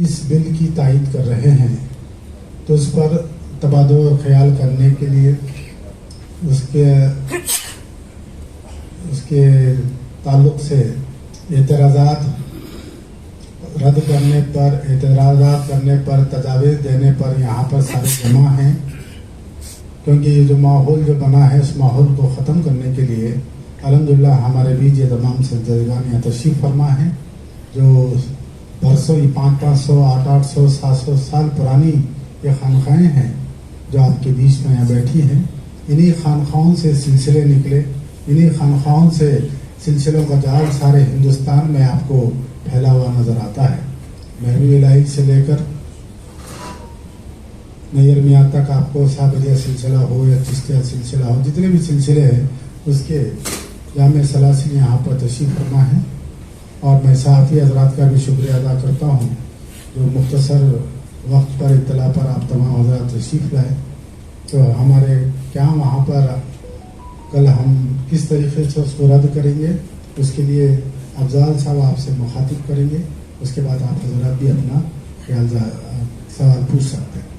اس بل کی تائید کر رہے ہیں تو اس پر تبادل خیال کرنے کے لیے اس کے تعلق سے اعتراضات رد کرنے پر، اعتراضات کرنے پر، تجاویز دینے پر یہاں پر سارے جمع ہیں، کیونکہ یہ جو ماحول جو بنا ہے اس ماحول کو ختم کرنے کے لیے الحمدللہ ہمارے بیچ یہ تمام سرزدگان یہاں تشریف فرما ہیں، جو برسوں 500 800 700 سال پرانی یہ خانقاہیں ہیں جو آپ کے بیچ میں یہاں بیٹھی ہیں۔ انہی خانقاہوں سے سلسلے نکلے، انہی خانقاہوں سے سلسلوں کا جال سارے ہندوستان میں آپ کو پھیلا ہوا نظر آتا ہے۔ مہروی الہی سے لے کر نیر میاں تک آپ کو صابریہ سلسلہ ہو یا چشتیہ سلسلہ ہو، جتنے بھی سلسلے ہیں اس کے جامع سلاسل یہاں پر تشریف فرما ہے۔ اور میں صحافی حضرات کا بھی شکریہ ادا کرتا ہوں جو مختصر وقت پر اطلاع پر آپ تمام حضرات تشریف لائے۔ تو ہمارے کیا وہاں پر کل ہم کس طریقے سے اس کو رد کریں گے، اس کے لیے افضال صاحب آپ سے مخاطب کریں گے، اس کے بعد آپ حضرات بھی اپنا خیال سوال پوچھ سکتے ہیں۔